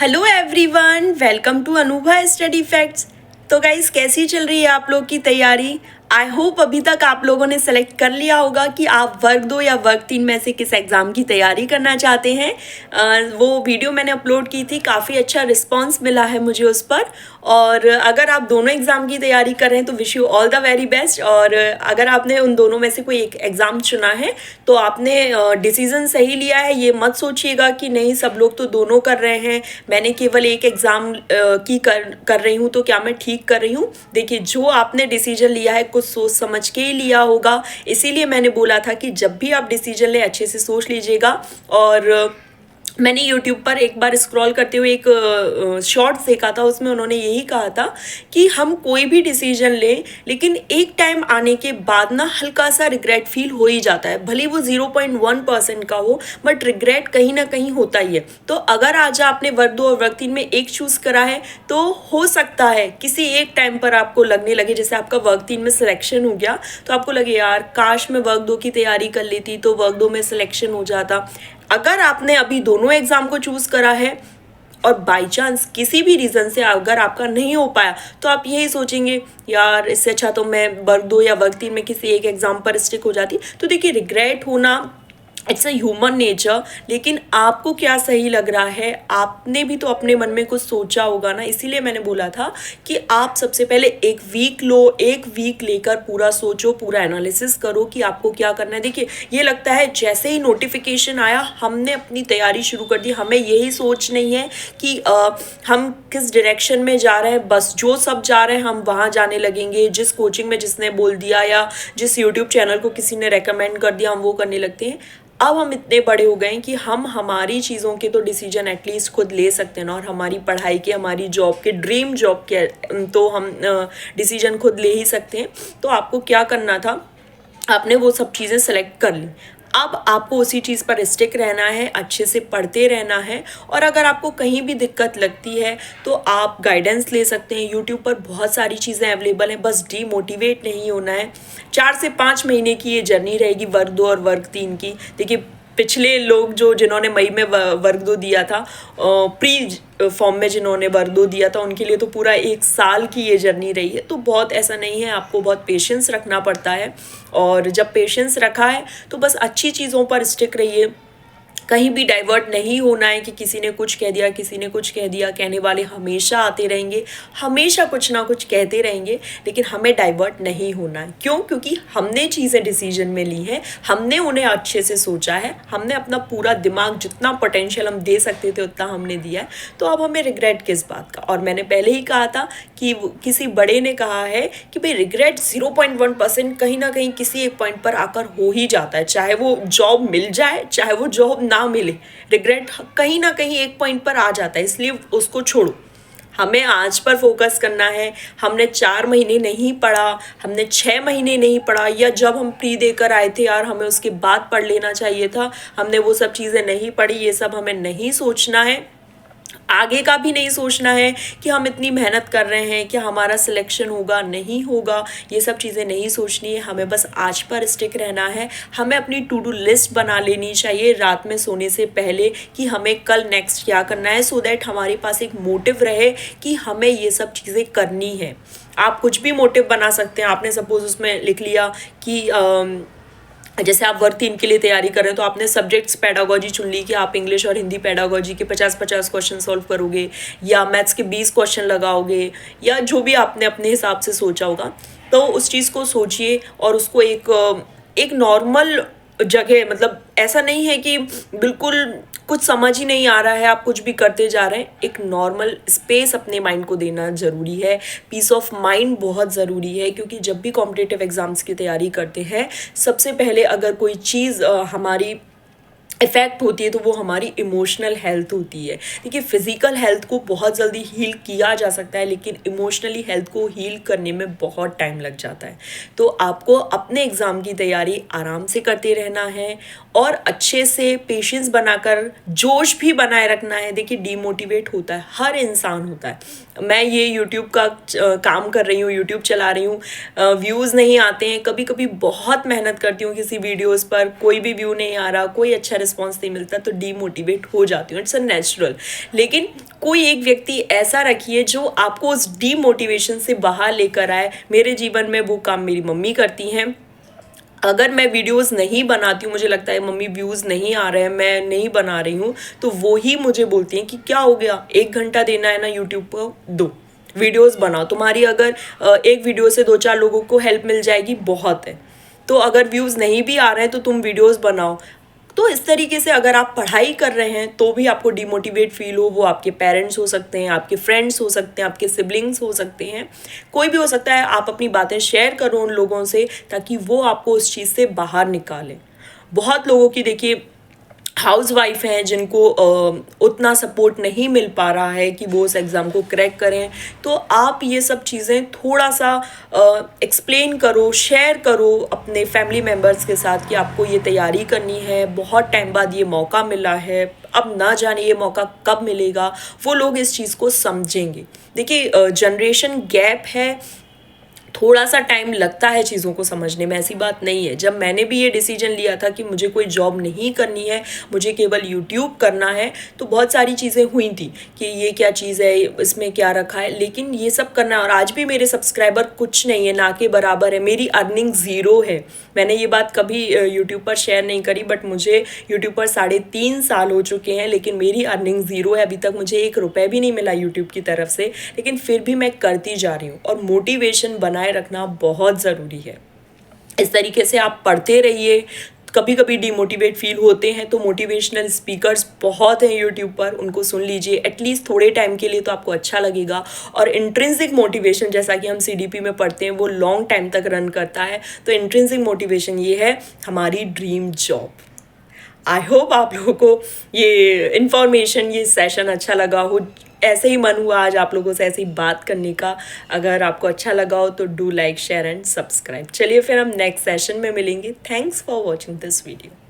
Hello everyone, welcome to Anubha study facts. तो guys, कैसी चल रही है आप लोग की तैयारी? आई होप अभी तक आप लोगों ने सेलेक्ट कर लिया होगा कि आप वर्ग 2 या वर्ग 3 में से किस एग्ज़ाम की तैयारी करना चाहते हैं। वो वीडियो मैंने अपलोड की थी, काफ़ी अच्छा रिस्पांस मिला है मुझे उस पर। और अगर आप दोनों एग्ज़ाम की तैयारी कर रहे हैं तो wish you all the very best. और अगर आपने उन दोनों में से कोई एक एग्ज़ाम चुना है तो आपने डिसीज़न सही लिया है। ये मत सोचिएगा कि नहीं, सब लोग तो दोनों कर रहे हैं, मैंने केवल एक एग्ज़ाम की कर रही हूँ, तो क्या मैं ठीक कर रही हूँ? देखिए, जो आपने डिसीजन लिया है कुछ सोच समझ के ही लिया होगा। इसीलिए मैंने बोला था कि जब भी आप डिसीजन लें अच्छे से सोच लीजिएगा। और मैंने यूट्यूब पर एक बार स्क्रॉल करते हुए एक शॉर्ट्स देखा था, उसमें उन्होंने यही कहा था कि हम कोई भी डिसीजन लें लेकिन एक टाइम आने के बाद ना हल्का सा रिग्रेट फील हो ही जाता है, भले वो 0.1% का हो, बट रिग्रेट कहीं ना कहीं होता ही है। तो अगर आज आपने वर्ग 2 और वर्ग 3 में एक चूज़ करा है तो हो सकता है किसी एक टाइम पर आपको लगने लगे, जैसे आपका वर्ग 3 में सिलेक्शन हो गया तो आपको लगे यार काश मैं वर्ग 2 की तैयारी कर लेती तो वर्ग 2 में सिलेक्शन हो जाता। अगर आपने अभी दोनों एग्जाम को चूज करा है और बाई चांस किसी भी रीज़न से अगर आपका नहीं हो पाया तो आप यही सोचेंगे यार इससे अच्छा तो मैं वर्ग 2 या वर्ग 3 में किसी एक एग्जाम पर स्टिक हो जाती। तो देखिए, रिग्रेट होना इट्स अ ह्यूमन नेचर, लेकिन आपको क्या सही लग रहा है आपने भी तो अपने मन में कुछ सोचा होगा ना। इसीलिए मैंने बोला था कि आप सबसे पहले एक वीक लो, एक वीक लेकर पूरा सोचो, पूरा एनालिसिस करो कि आपको क्या करना है। देखिए, ये लगता है जैसे ही नोटिफिकेशन आया हमने अपनी तैयारी शुरू कर दी, हमें यही सोच नहीं है कि हम किस डायरेक्शन में जा रहे हैं, बस जो सब जा रहे हैं हम वहाँ जाने लगेंगे, जिस कोचिंग में जिसने बोल दिया या जिस यूट्यूब चैनल को किसी ने रेकमेंड कर दिया हम वो करने लगते हैं। अब हम इतने बड़े हो गए हैं कि हम हमारी चीज़ों के तो डिसीजन एटलीस्ट खुद ले सकते हैं ना, और हमारी पढ़ाई के, हमारी जॉब के, ड्रीम जॉब के तो हम डिसीजन खुद ले ही सकते हैं। तो आपको क्या करना था, आपने वो सब चीज़ें सेलेक्ट कर ली। अब आपको उसी चीज़ पर स्टिक रहना है, अच्छे से पढ़ते रहना है। और अगर आपको कहीं भी दिक्कत लगती है तो आप गाइडेंस ले सकते हैं, यूट्यूब पर बहुत सारी चीज़ें अवेलेबल हैं, बस डीमोटिवेट नहीं होना है। 4 से 5 महीने की ये जर्नी रहेगी वर्ग 2 और वर्ग 3 की। देखिए, पिछले लोग जिन्होंने मई में वर्ग 2 दिया था, प्री फॉर्म में जिन्होंने वर्ग 2 दिया था, उनके लिए तो पूरा 1 साल की ये जर्नी रही है। तो बहुत ऐसा नहीं है, आपको बहुत पेशेंस रखना पड़ता है। और जब पेशेंस रखा है तो बस अच्छी चीज़ों पर स्टिक रहिए, कहीं भी डाइवर्ट नहीं होना है कि किसी ने कुछ कह दिया, किसी ने कुछ कह दिया। कहने वाले हमेशा आते रहेंगे, हमेशा कुछ ना कुछ कहते रहेंगे, लेकिन हमें डाइवर्ट नहीं होना है। क्यों? क्योंकि हमने चीज़ें डिसीजन में ली हैं, हमने उन्हें अच्छे से सोचा है, हमने अपना पूरा दिमाग, जितना पोटेंशियल हम दे सकते थे उतना हमने दिया है। तो अब हमें रिग्रेट किस बात का? और मैंने पहले ही कहा था कि किसी बड़े ने कहा है कि भाई रिग्रेट 0.1% कहीं ना कहीं किसी एक पॉइंट पर आकर हो ही जाता है, चाहे वो जॉब मिल जाए चाहे वो जॉब ना मिले, रिग्रेट कहीं ना कहीं एक पॉइंट पर आ जाता है। इसलिए उसको छोड़ो, हमें आज पर फोकस करना है। हमने 4 महीने नहीं पढ़ा, हमने 6 महीने नहीं पढ़ा, या जब हम प्री देकर आए थे यार हमें उसके बाद पढ़ लेना चाहिए था, हमने वो सब चीज़ें नहीं पढ़ी। ये सब हमें नहीं सोचना है, आगे का भी नहीं सोचना है कि हम इतनी मेहनत कर रहे हैं कि हमारा सिलेक्शन होगा नहीं होगा। ये सब चीज़ें नहीं सोचनी है, हमें बस आज पर स्टिक रहना है। हमें अपनी टू डू लिस्ट बना लेनी चाहिए रात में सोने से पहले कि हमें कल नेक्स्ट क्या करना है, सो दैट हमारे पास एक मोटिव रहे कि हमें ये सब चीज़ें करनी है। आप कुछ भी मोटिव बना सकते हैं। आपने सपोज उसमें लिख लिया कि जैसे आप वर्ग 3 के लिए तैयारी कर रहे हैं तो आपने सब्जेक्ट्स पेडागोजी चुन ली कि आप इंग्लिश और हिंदी पेडागोजी के 50-50 क्वेश्चन सॉल्व करोगे, या मैथ्स के 20 क्वेश्चन लगाओगे, या जो भी आपने अपने हिसाब से सोचा होगा। तो उस चीज़ को सोचिए और उसको एक नॉर्मल जगह, मतलब ऐसा नहीं है कि बिल्कुल कुछ समझ ही नहीं आ रहा है, आप कुछ भी करते जा रहे हैं। एक नॉर्मल स्पेस अपने माइंड को देना ज़रूरी है, पीस ऑफ माइंड बहुत ज़रूरी है। क्योंकि जब भी कॉम्पिटिटिव एग्ज़ाम्स की तैयारी करते हैं, सबसे पहले अगर कोई चीज़ हमारी इफ़ेक्ट होती है तो वो हमारी इमोशनल हेल्थ होती है। देखिए, फिज़िकल हेल्थ को बहुत जल्दी हील किया जा सकता है, लेकिन इमोशनली हेल्थ को हील करने में बहुत टाइम लग जाता है। तो आपको अपने एग्ज़ाम की तैयारी आराम से करते रहना है और अच्छे से पेशेंस बनाकर जोश भी बनाए रखना है। देखिए, डीमोटिवेट होता है, हर इंसान होता है। मैं ये यूट्यूब का काम कर रही हूँ, यूट्यूब चला रही हूँ, व्यूज़ नहीं आते हैं, कभी कभी बहुत मेहनत करती हूँ किसी वीडियोज़ पर, कोई भी व्यू नहीं आ रहा, कोई अच्छा रिस्पॉन्स नहीं मिलता तो डीमोटिवेट हो जाती हूँ, इट्स अ नेचुरल। लेकिन कोई एक व्यक्ति ऐसा रखिए जो आपको उस डीमोटिवेशन से बाहर लेकर आए। मेरे जीवन में वो काम मेरी मम्मी करती हैं। अगर मैं वीडियोस नहीं बनाती हूँ, मुझे लगता है मम्मी व्यूज़ नहीं आ रहे हैं, मैं नहीं बना रही हूँ, तो वो ही मुझे बोलती हैं कि क्या हो गया, 1 घंटा देना है ना यूट्यूब पर, दो वीडियोस बनाओ। तुम्हारी अगर एक वीडियो से 2-4 लोगों को हेल्प मिल जाएगी, बहुत है। तो अगर व्यूज़ नहीं भी आ रहे हैं तो तुम वीडियोस बनाओ। तो इस तरीके से अगर आप पढ़ाई कर रहे हैं तो भी आपको डिमोटिवेट फील हो, वो आपके पेरेंट्स हो सकते हैं, आपके फ्रेंड्स हो सकते हैं, आपके सिबलिंग्स हो सकते हैं, कोई भी हो सकता है। आप अपनी बातें शेयर करो उन लोगों से ताकि वो आपको उस चीज़ से बाहर निकालें। बहुत लोगों की देखिए हाउस वाइफ हैं जिनको उतना सपोर्ट नहीं मिल पा रहा है कि वो उस एग्ज़ाम को क्रैक करें, तो आप ये सब चीज़ें थोड़ा सा एक्सप्लेन करो, शेयर करो अपने फैमिली मेम्बर्स के साथ कि आपको ये तैयारी करनी है, बहुत टाइम बाद ये मौका मिला है, अब ना जाने ये मौका कब मिलेगा। वो लोग इस चीज़ को समझेंगे। देखिए जनरेशन गैप है, थोड़ा सा टाइम लगता है चीज़ों को समझने में, ऐसी बात नहीं है। जब मैंने भी ये डिसीजन लिया था कि मुझे कोई जॉब नहीं करनी है, मुझे केवल यूट्यूब करना है, तो बहुत सारी चीज़ें हुई थी कि ये क्या चीज़ है, इसमें क्या रखा है, लेकिन ये सब करना। और आज भी मेरे सब्सक्राइबर कुछ नहीं है, ना के बराबर है, मेरी अर्निंग ज़ीरो है। मैंने ये बात कभी यूट्यूब पर शेयर नहीं करी, बट मुझे यूट्यूब पर 3.5 साल हो चुके हैं, लेकिन मेरी अर्निंग ज़ीरो है। अभी तक मुझे 1 रुपये भी नहीं मिला यूट्यूब की तरफ से, लेकिन फिर भी मैं करती जा रही हूँ। और मोटिवेशन बनाए रखना बहुत ज़रूरी है। इस तरीके से आप पढ़ते रहिए। कभी कभी डिमोटिवेट फील होते हैं तो मोटिवेशनल स्पीकर्स बहुत हैं यूट्यूब पर, उनको सुन लीजिए एटलीस्ट थोड़े टाइम के लिए, तो आपको अच्छा लगेगा। और इंट्रिंसिक मोटिवेशन, जैसा कि हम CDP में पढ़ते हैं, वो लॉन्ग टाइम तक रन करता है। तो इंट्रिंसिक मोटिवेशन ये है हमारी ड्रीम जॉब। आई होप आप लोगों को ये इन्फॉर्मेशन, ये सेशन अच्छा लगा हो। ऐसे ही मन हुआ आज आप लोगों से ऐसे ही बात करने का। अगर आपको अच्छा लगा हो तो do like, share and subscribe. चलिए फिर हम नेक्स्ट सेशन में मिलेंगे। Thanks for watching this video.